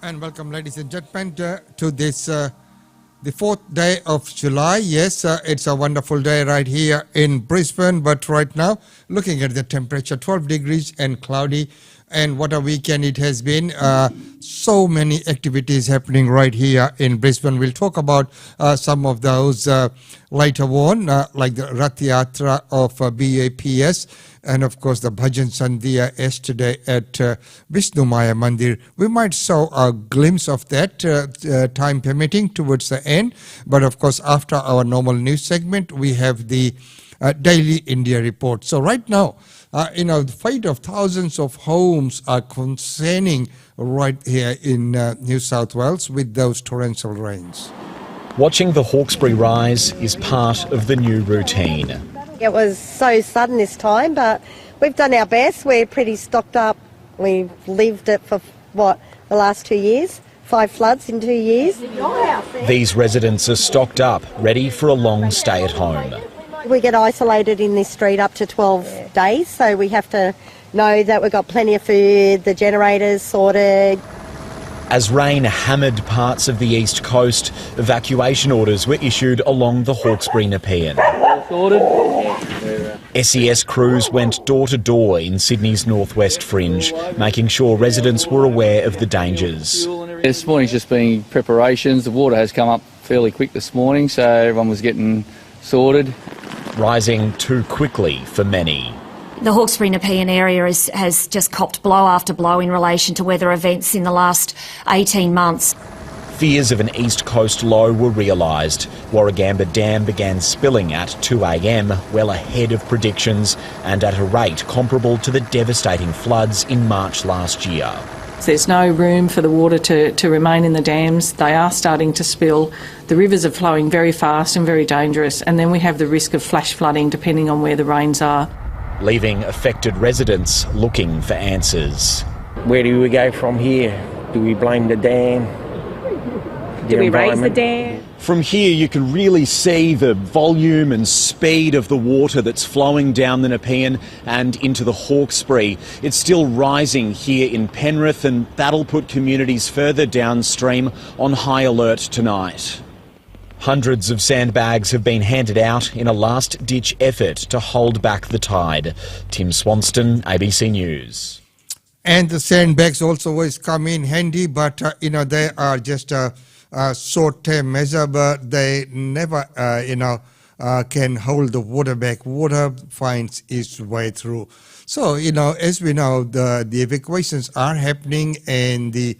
And welcome, ladies and gentlemen, to this, the 4th day of July. Yes, it's a wonderful day right here in Brisbane, but right now, looking at the temperature, 12 degrees and cloudy. And what a weekend it has been. So many activities happening right here in Brisbane. We'll talk about some of those later on, like the Rath Yatra of BAPS, and of course the Bhajan Sandhya yesterday at Vishnu Maya Mandir. We might show a glimpse of that, time permitting, towards the end. But of course, after our normal news segment, we have the Daily India Report. So right now, the fate of thousands of homes are concerning right here in New South Wales with those torrential rains. Watching the Hawkesbury rise is part of the new routine. It was so sudden this time, but we've done our best. We're pretty stocked up. We've lived it for, the last 2 years? 5 floods in 2 years. These residents are stocked up, ready for a long stay at home. We get isolated in this street up to 12 days, so we have to know that we've got plenty of food, the generators sorted. As rain hammered parts of the east coast, evacuation orders were issued along the Hawkesbury Nepean. SES crews went door to door in Sydney's northwest fringe, making sure residents were aware of the dangers. This morning's just been preparations. The water has come up fairly quick this morning, so everyone was getting sorted. Rising too quickly for many. The Hawkesbury Nepean area has just copped blow after blow in relation to weather events in the last 18 months. Fears of an east coast low were realised. Warragamba Dam began spilling at 2 a.m, well ahead of predictions and at a rate comparable to the devastating floods in March last year. There's no room for the water to remain in the dams. They are starting to spill. The rivers are flowing very fast and very dangerous, and then we have the risk of flash flooding depending on where the rains are. Leaving affected residents looking for answers. Where do we go from here? Do we blame the dam? Do we raise the dam? From here you can really see the volume and speed of the water that's flowing down the Nepean and into the Hawkesbury. It's still rising here in Penrith, and that'll put communities further downstream on high alert tonight. Hundreds of sandbags have been handed out in a last-ditch effort to hold back the tide. Tim Swanston, ABC News. And the sandbags also always come in handy, but they are just a short-term measure, but they never can hold the water back. Water finds its way through. So as we know, the evacuations are happening, and the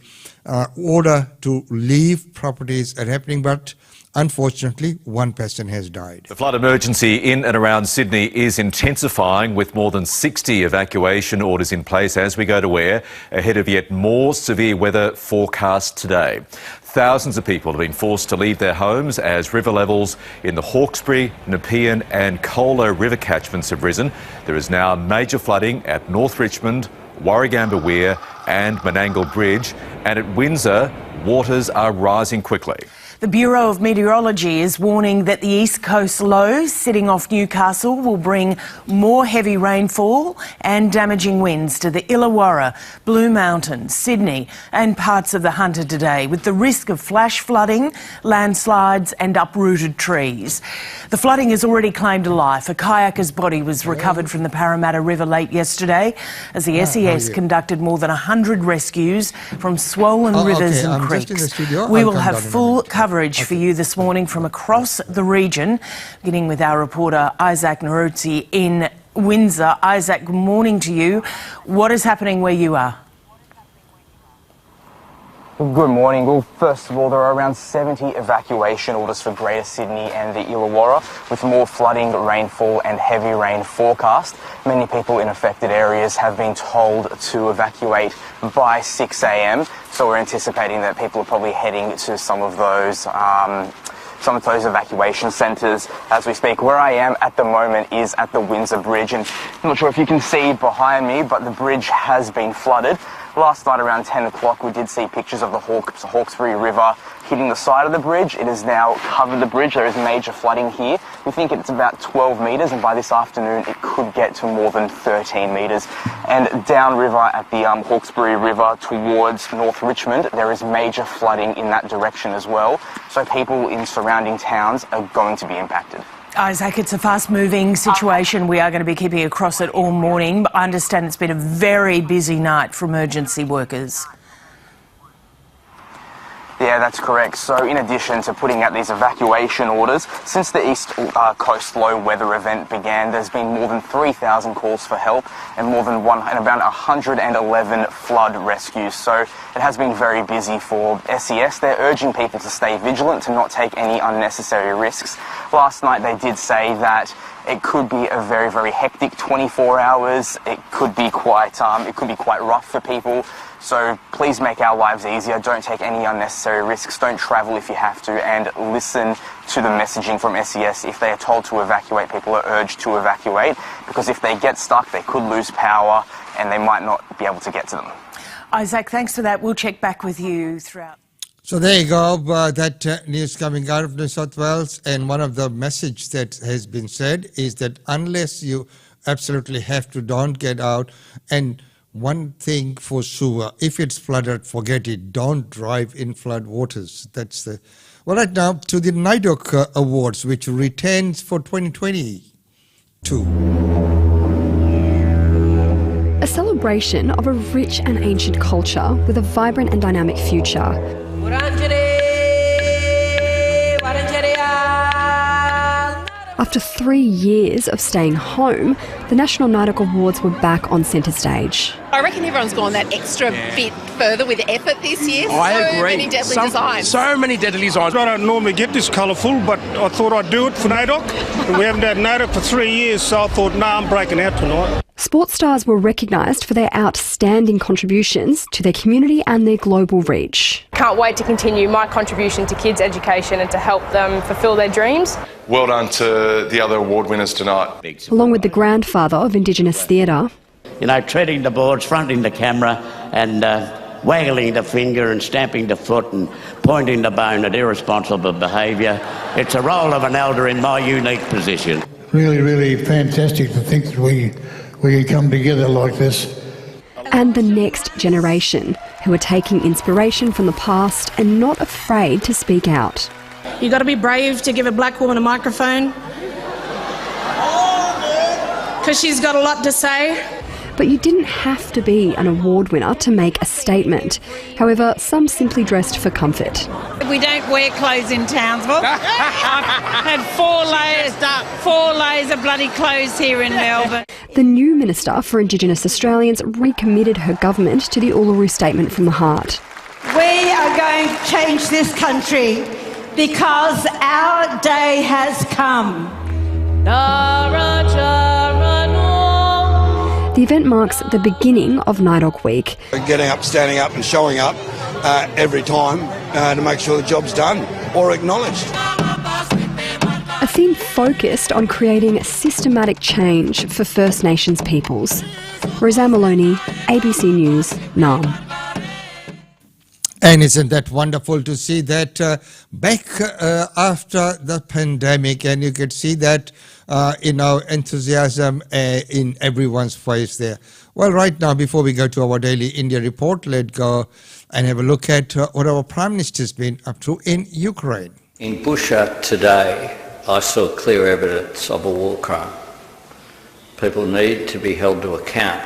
order to leave properties are happening, but unfortunately, one person has died. The flood emergency in and around Sydney is intensifying, with more than 60 evacuation orders in place as we go to air ahead of yet more severe weather forecast today. Thousands of people have been forced to leave their homes as river levels in the Hawkesbury, Nepean and Colo river catchments have risen. There is now major flooding at North Richmond, Warragamba Weir and Menangle Bridge, and at Windsor, waters are rising quickly. The Bureau of Meteorology is warning that the east coast low sitting off Newcastle will bring more heavy rainfall and damaging winds to the Illawarra, Blue Mountain, Sydney and parts of the Hunter today, with the risk of flash flooding, landslides and uprooted trees. The flooding has already claimed a life. A kayaker's body was recovered from the Parramatta River late yesterday as the SES conducted more than 100 rescues from swollen rivers and creeks. We will have full coverage for you this morning from across the region, beginning with our reporter Isaac Naruzzi in Windsor. Isaac, good morning to you. What is happening where you are? Good morning. Well, first of all, there are around 70 evacuation orders for Greater Sydney and the Illawarra, with more flooding, rainfall and heavy rain forecast. Many people in affected areas have been told to evacuate by 6 a.m, so we're anticipating that people are probably heading to some of those evacuation centres as we speak. Where I am at the moment is at the Windsor Bridge, and I'm not sure if you can see behind me, but the bridge has been flooded. Last night around 10 o'clock we did see pictures of the Hawkesbury River hitting the side of the bridge. It has now covered the bridge. There is major flooding here. We think it's about 12 metres, and by this afternoon it could get to more than 13 metres. And downriver at the Hawkesbury River towards North Richmond, there is major flooding in that direction as well. So people in surrounding towns are going to be impacted. Isaac, it's a fast-moving situation. We are going to be keeping across it all morning. But I understand it's been a very busy night for emergency workers. Yeah, that's correct. So in addition to putting out these evacuation orders, since the East Coast low weather event began, there's been more than 3,000 calls for help and about 111 flood rescues. So it has been very busy for SES. They're urging people to stay vigilant, to not take any unnecessary risks. Last night they did say that it could be a very, very hectic 24 hours. It could be quite rough for people. So please make our lives easier. Don't take any unnecessary risks. Don't travel if you have to, and listen to the messaging from SES. If they are told to evacuate, people are urged to evacuate, because if they get stuck, they could lose power and they might not be able to get to them. Isaac, thanks for that. We'll check back with you throughout. So there you go, that news coming out of New South Wales, and one of the message that has been said is that unless you absolutely have to, don't get out. And one thing for sure, if it's flooded, forget it. Don't drive in flood waters. That's the... Well, right now to the NIDOC Awards, which returns for 2022. A celebration of a rich and ancient culture with a vibrant and dynamic future. After 3 years of staying home, the National NIDOC Awards were back on centre stage. I reckon everyone's gone that extra bit further with effort this year. I agree. So many deadly designs. So many deadly designs. I don't normally get this colourful, but I thought I'd do it for NIDOC. We haven't had NIDOC for 3 years, so I thought, I'm breaking out tonight. Sports stars were recognised for their outstanding contributions to their community and their global reach. Can't wait to continue my contribution to kids' education and to help them fulfil their dreams. Well done to the other award winners tonight. Along with the grandfather of Indigenous theatre. You know, treading the boards, fronting the camera and waggling the finger and stamping the foot and pointing the bone at irresponsible behaviour. It's a role of an elder in my unique position. Really, really fantastic to think that we can come together like this. And the next generation, who are taking inspiration from the past and not afraid to speak out. You've got to be brave to give a black woman a microphone, because she's got a lot to say. But you didn't have to be an award winner to make a statement. However, some simply dressed for comfort. We don't wear clothes in Townsville. I've had 4 layers of bloody clothes here in Melbourne. The new Minister for Indigenous Australians recommitted her government to the Uluru Statement from the Heart. We are going to change this country because our day has come. The event marks the beginning of NIDOC Week. Getting up, standing up and showing up every time to make sure the job's done or acknowledged. A theme focused on creating systematic change for First Nations peoples. Roseanne Maloney, ABC News, Naarm. And isn't that wonderful to see that back after the pandemic, and you could see that enthusiasm in everyone's face there. Well, right now, before we go to our daily India report, let's go and have a look at what our Prime Minister's been up to in Ukraine. In Bushehr today, I saw clear evidence of a war crime. People need to be held to account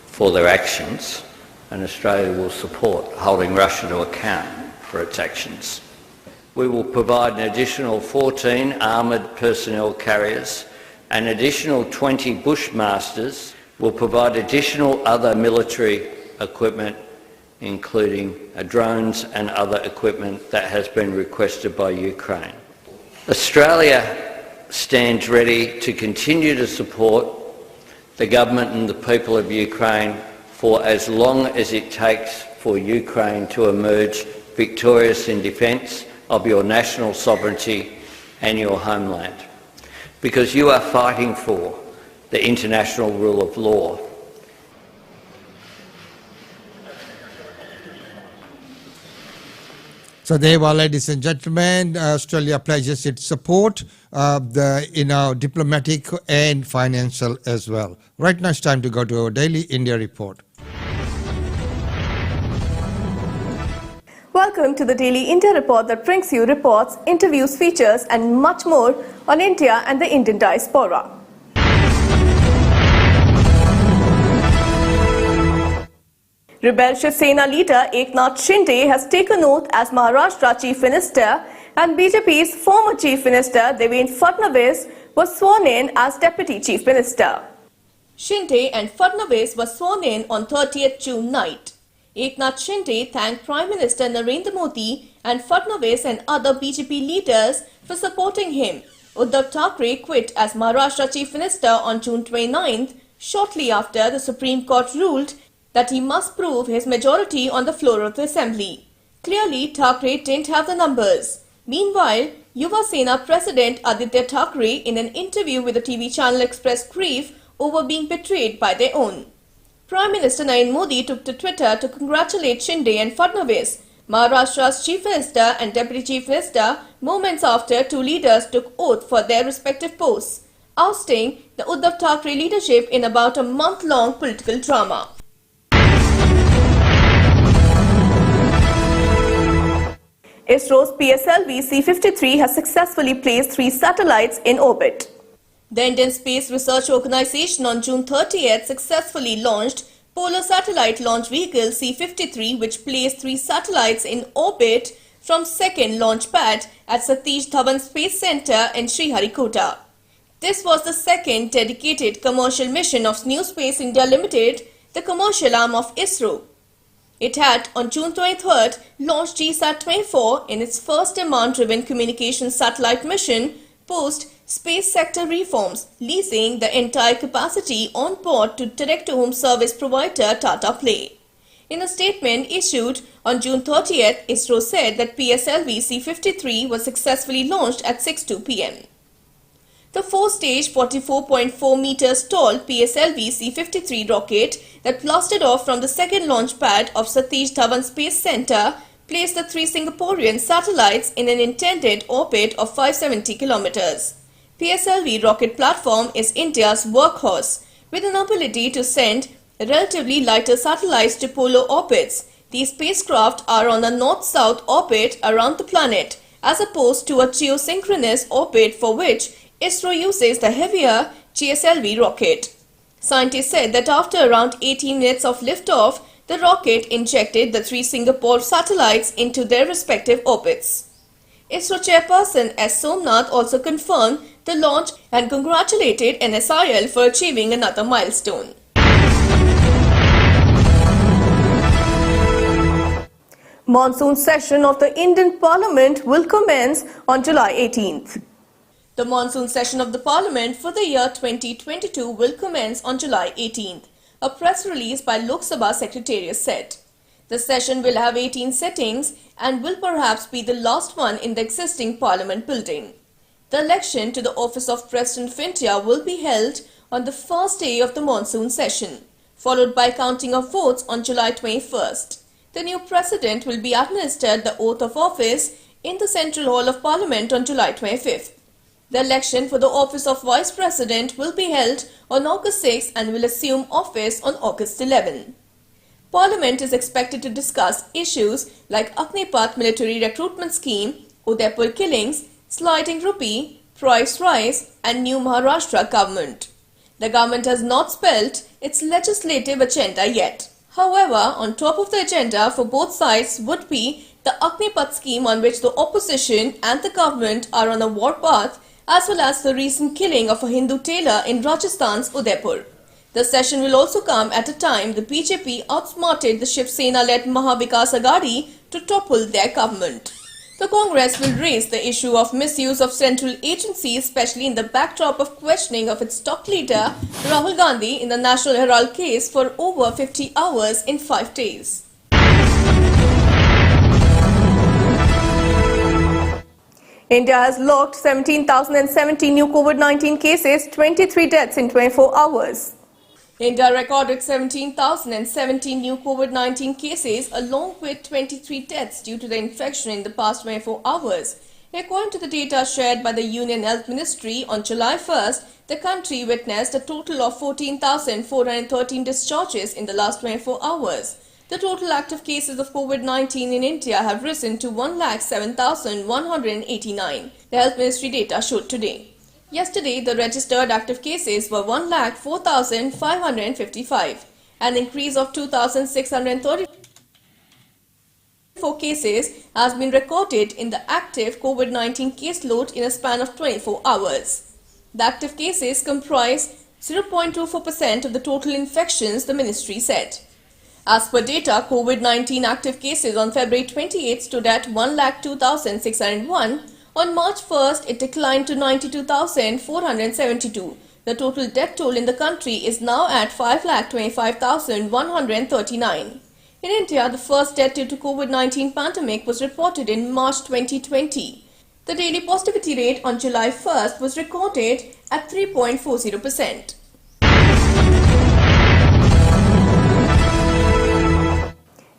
for their actions, and Australia will support holding Russia to account for its actions. We will provide an additional 14 armoured personnel carriers, an additional 20 Bushmasters. We'll provide additional other military equipment, including drones and other equipment that has been requested by Ukraine. Australia stands ready to continue to support the government and the people of Ukraine for as long as it takes for Ukraine to emerge victorious in defence of your national sovereignty and your homeland. Because you are fighting for the international rule of law. So there were, ladies and gentlemen, Australia pledges its support, diplomatic and financial as well. Right now it's time to go to our Daily India Report. Welcome to the Daily India Report that brings you reports, interviews, features and much more on India and the Indian diaspora. Rebel Shiv Sena leader Eknath Shinde has taken oath as Maharashtra Chief Minister, and BJP's former Chief Minister Devendra Fadnavis was sworn in as Deputy Chief Minister. Shinde and Fadnavis were sworn in on 30th June night. Eknath Shinde thanked Prime Minister Narendra Modi and Fadnavis and other BJP leaders for supporting him. Uddhav Thackeray quit as Maharashtra Chief Minister on June 29th, shortly after the Supreme Court ruled that he must prove his majority on the floor of the Assembly. Clearly, Thackeray didn't have the numbers. Meanwhile, Yuva Sena President Aditya Thackeray, in an interview with the TV channel, expressed grief over being betrayed by their own. Prime Minister Narendra Modi took to Twitter to congratulate Shinde and Fadnavis, Maharashtra's Chief Minister and Deputy Chief Minister, moments after two leaders took oath for their respective posts, ousting the Uddhav Thackeray leadership in about a month-long political drama. ISRO's PSLV C-53 has successfully placed 3 satellites in orbit. The Indian Space Research Organisation on June 30th successfully launched Polar Satellite Launch Vehicle C-53, which placed 3 satellites in orbit from second launch pad at Satish Dhawan Space Centre in Sriharikota. This was the second dedicated commercial mission of New Space India Limited, the commercial arm of ISRO. It had, on June 23rd, launched GSAT-24 in its first demand-driven communications satellite mission post-space sector reforms, leasing the entire capacity on board to direct-to-home service provider Tata Play. In a statement issued on June 30th, ISRO said that PSLV C-53 was successfully launched at 6:02 p.m. The 4-stage, 44.4 meters tall PSLV C-53 rocket that blasted off from the second launch pad of Satish Dhawan Space Centre placed the 3 Singaporean satellites in an intended orbit of 570 kilometers. PSLV rocket platform is India's workhorse, with an ability to send relatively lighter satellites to polar orbits. These spacecraft are on a north-south orbit around the planet, as opposed to a geosynchronous orbit for which ISRO uses the heavier GSLV rocket. Scientists said that after around 18 minutes of liftoff, the rocket injected the 3 Singapore satellites into their respective orbits. ISRO chairperson S. Somnath also confirmed the launch and congratulated NSIL for achieving another milestone. Monsoon session of the Indian Parliament will commence on July 18th. The monsoon session of the Parliament for the year 2022 will commence on July 18th, a press release by Lok Sabha Secretariat said. The session will have 18 sittings and will perhaps be the last one in the existing Parliament building. The election to the office of President of India will be held on the first day of the monsoon session, followed by counting of votes on July 21st. The new President will be administered the oath of office in the Central Hall of Parliament on July 25th. The election for the office of Vice President will be held on August 6 and will assume office on August 11. Parliament is expected to discuss issues like Agnipath military recruitment scheme, Udaipur killings, sliding rupee, price rise and new Maharashtra government. The government has not spelled its legislative agenda yet. However, on top of the agenda for both sides would be the Agnipath scheme, on which the opposition and the government are on a warpath, as well as the recent killing of a Hindu tailor in Rajasthan's Udaipur. The session will also come at a time the BJP outsmarted the Shiv Sena-led Maha Vikas Aghadi to topple their government. The Congress will raise the issue of misuse of central agencies, especially in the backdrop of questioning of its top leader Rahul Gandhi in the National Herald case for over 50 hours in 5 days. India has logged 17,070 new COVID-19 cases, 23 deaths in 24 hours. India recorded 17,017 new COVID-19 cases along with 23 deaths due to the infection in the past 24 hours. According to the data shared by the Union Health Ministry, on July 1st, the country witnessed a total of 14,413 discharges in the last 24 hours. The total active cases of COVID-19 in India have risen to 107,189, the Health Ministry data showed today. Yesterday, the registered active cases were 104,555, an increase of 2,634 cases has been recorded in the active COVID-19 caseload in a span of 24 hours. The active cases comprise 0.24% of the total infections, the ministry said. As per data, COVID-19 active cases on February 28 stood at 102,601. On March 1st, it declined to 92,472. The total death toll in the country is now at 5,25,139. In India, the first death due to COVID-19 pandemic was reported in March 2020. The daily positivity rate on July 1st was recorded at 3.40%.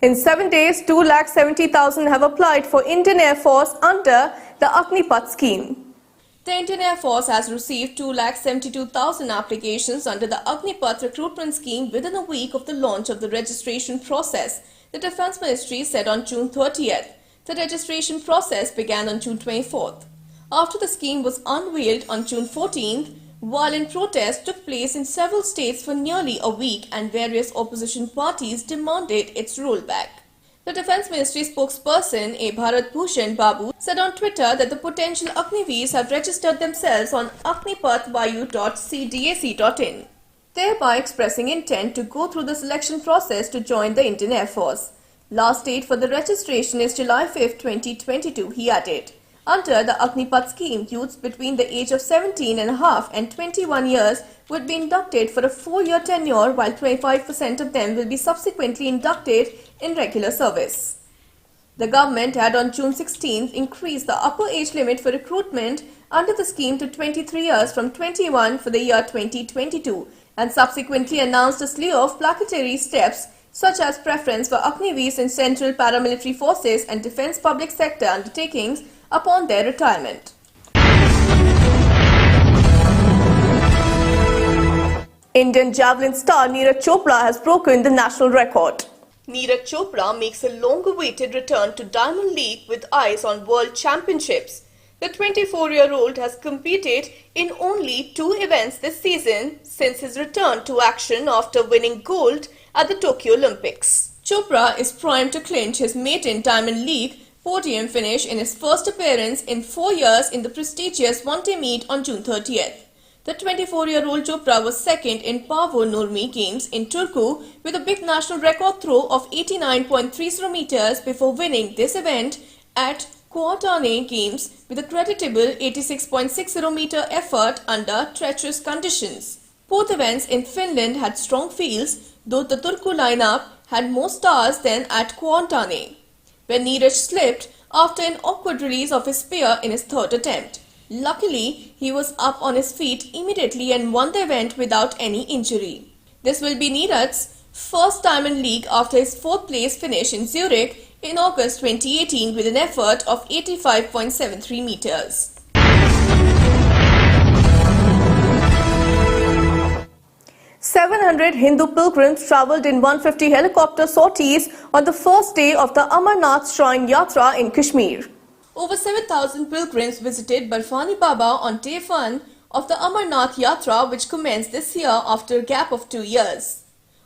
In 7 days, 270,000 have applied for Indian Air Force under the Agnipath scheme. The Indian Air Force has received 272,000 applications under the Agnipath recruitment scheme within a week of the launch of the registration process, the Defence Ministry said on June 30th. The registration process began on June 24th. After the scheme was unveiled on June 14th, violent protests took place in several states for nearly a week and various opposition parties demanded its rollback. The Defence Ministry spokesperson A. Bharat Bhushan Babu said on Twitter that the potential Agniveers have registered themselves on agnipathvayu.cdac.in, thereby expressing intent to go through the selection process to join the Indian Air Force. Last date for the registration is July 5, 2022, he added. Under the Agnipath scheme, youths between the age of 17.5 and 21 years would be inducted for a 4-year tenure, while 25% of them will be subsequently inducted in regular service. The government had on June 16th increased the upper age limit for recruitment under the scheme to 23 years from 21 for the year 2022 and subsequently announced a slew of placatory steps such as preference for Agniveers in central paramilitary forces and defence public sector undertakings upon their retirement. Indian javelin star Neeraj Chopra has broken the national record. Neeraj Chopra makes a long-awaited return to Diamond League with eyes on World Championships. The 24-year-old has competed in only 2 events this season since his return to action after winning gold at the Tokyo Olympics. Chopra is primed to clinch his maiden Diamond League podium finish in his first appearance in 4 years in the prestigious one-day meet on June 30th. The 24-year-old Chopra was second in Pavo Nurmi Games in Turku with a big national record throw of 89.30 meters before winning this event at Kuotane Games with a creditable 86.60 meter effort under treacherous conditions. Both events in Finland had strong fields, though the Turku lineup had more stars than at Kuotane, where Neeraj slipped after an awkward release of his spear in his third attempt. Luckily, he was up on his feet immediately and won the event without any injury. This will be Neeraj's first Diamond League after his 4th place finish in Zurich in August 2018 with an effort of 85.73 meters. "700 Hindu pilgrims travelled in 150 helicopter sorties on the first day of the Amarnath Shrine Yatra in Kashmir. Over 7,000 pilgrims visited Barfani Baba on day 1 of the Amarnath Yatra, which commenced this year after a gap of 2 years.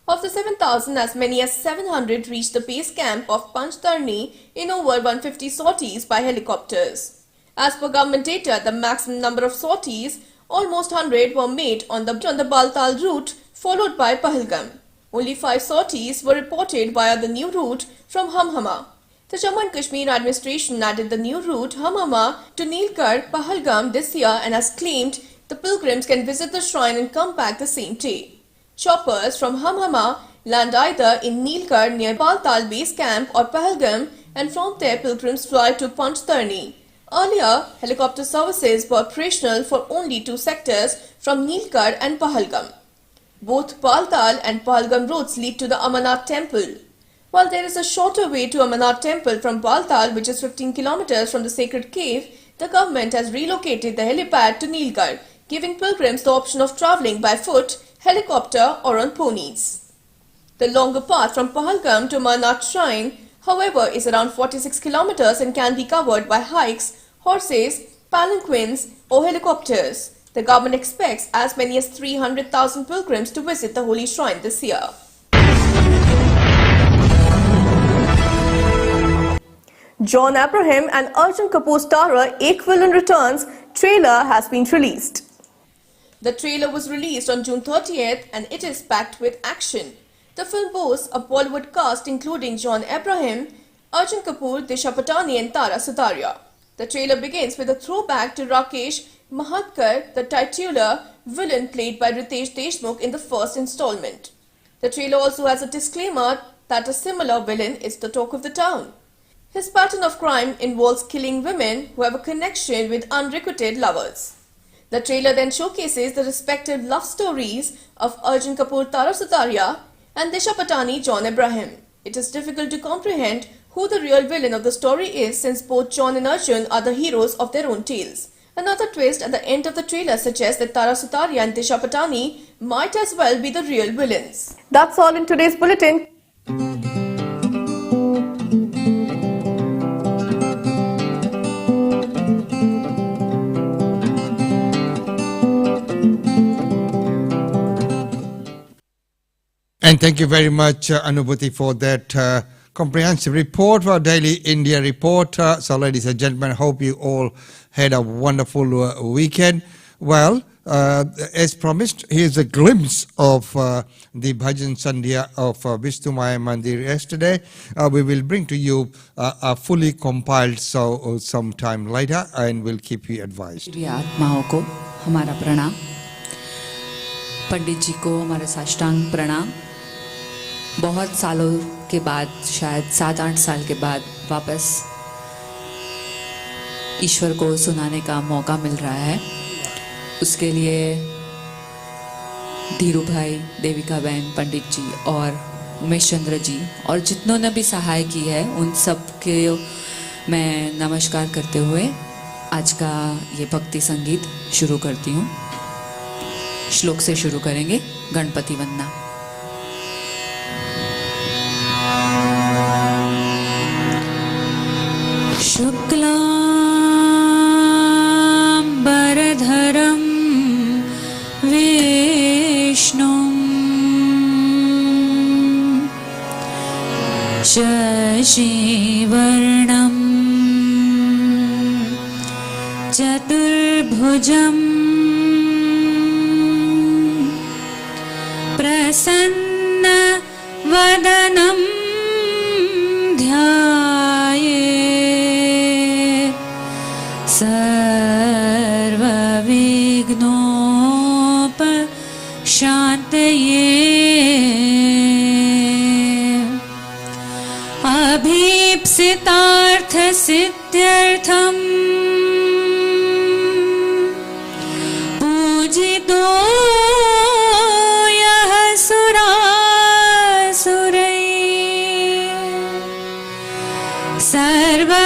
Of the 7,000, as many as 700 reached the base camp of Panchtarni in over 150 sorties by helicopters. As per government data, the maximum number of sorties, almost 100, were made on the Baltal route, followed by Pahalgam. Only 5 sorties were reported via the new route from Hamhama. The Jammu and Kashmir administration added the new route Hamhama to Nilgarh Pahalgam this year and has claimed the pilgrims can visit the shrine and come back the same day. Choppers from Hamhama land either in Nilgarh near Baltal base camp or Pahalgam, and from there pilgrims fly to Panchtarni. Earlier, helicopter services were operational for only 2 sectors from Nilgarh and Pahalgam. Both Paltal and Pahalgam roads lead to the Amarnath temple. While there is a shorter way to Amarnath temple from Paltal, which is 15 kilometers from the sacred cave, the government has relocated the helipad to Nilgarh, giving pilgrims the option of travelling by foot, helicopter or on ponies. The longer path from Pahalgam to Amarnath shrine, however, is around 46 kilometers and can be covered by hikes, horses, palanquins or helicopters. The government expects as many as 300,000 pilgrims to visit the holy shrine this year. John Abraham and Arjun Kapoor starrer Ek Villain Returns trailer has been released. The trailer was released on June 30th and it is packed with action. The film boasts a Bollywood cast including John Abraham, Arjun Kapoor, Disha Patani and Tara Sutaria. The trailer begins with a throwback to Rakesh Mahatkar, the titular villain played by Ritesh Deshmukh in the first installment. The trailer also has a disclaimer that a similar villain is the talk of the town. His pattern of crime involves killing women who have a connection with unrequited lovers. The trailer then showcases the respective love stories of Arjun Kapoor, Tara Sutaria and Disha Patani, John Abraham. It is difficult to comprehend who the real villain of the story is since both John and Arjun are the heroes of their own tales. Another twist at the end of the trailer suggests that Tara Sutaria and Disha Patani might as well be the real villains. That's all in today's bulletin. And thank you very much, Anubhuti, for that comprehensive report, for our Daily India report. So, ladies and gentlemen, hope you all had a wonderful weekend. Well, as promised, here's a glimpse of the Bhajan Sandhya of Vishnu Maya Mandir yesterday. We will bring to you a fully compiled some time later, and we'll keep you advised. आत्माओं को हमारा प्रणाम, पंडित जी को हमारा साष्टांग प्रणाम। बहुत सालों के बाद, शायद 7-8 साल के बाद वापस ईश्वर को सुनाने का मौका मिल रहा है। उसके लिए धीरू भाई, देविका बहन, पंडित जी और उमेश चंद्र जी और जितनों ने भी सहाय की है उन सब के मैं नमस्कार करते हुए आज का ये भक्ति संगीत शुरू करती हूँ। श्लोक से शुरू करेंगे। गणपति वंदना। शुक्लां वरधरं विष्णुं शशिवर्णं चतुर्भुजं प्रसन्न वदनं ध्यायेत् सर्वविघ्नोपशान्तये अभीप्सितार्थसिद्ध्यर्थं पूजितो यः सुरासुरैः सर्वविघ्नहरस्तस्मै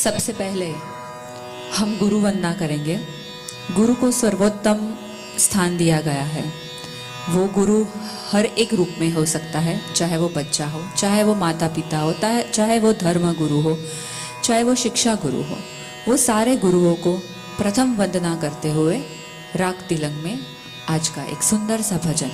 सबसे पहले हम गुरु वंदना करेंगे। गुरु को सर्वोत्तम स्थान दिया गया है। वो गुरु हर एक रूप में हो सकता है, चाहे वो बच्चा हो, चाहे वो माता पिता हो, चाहे वो धर्म गुरु हो, चाहे वो शिक्षा गुरु हो। वो सारे गुरुओं को प्रथम वंदना करते हुए राग तिलंग में आज का एक सुंदर सा भजन।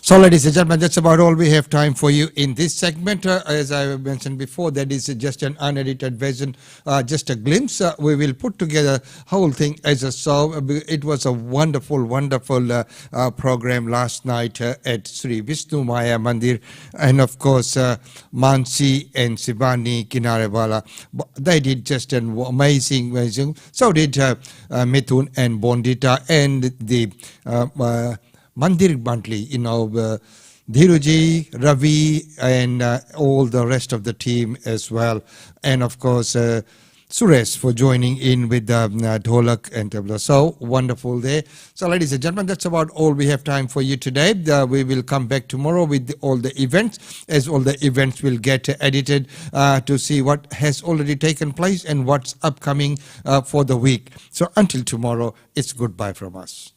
So, ladies and gentlemen, that's about all we have time for you in this segment. As I mentioned before, that is just an unedited version, just a glimpse. We will put together whole thing as a show. It was a wonderful, wonderful program last night at Sri Vishnu Maya Mandir. And of course, Mansi and Shivani Kinarewala, they did just an amazing. So did Mithun and Bondita and the Mandir Bantli, Dhiruji, Ravi, and all the rest of the team as well. And of course, Suresh for joining in with the Dholak and tabla. So wonderful there. So, ladies and gentlemen, that's about all we have time for you today. We will come back tomorrow with all the events, as all the events will get edited to see what has already taken place and what's upcoming for the week. So, until tomorrow, it's goodbye from us.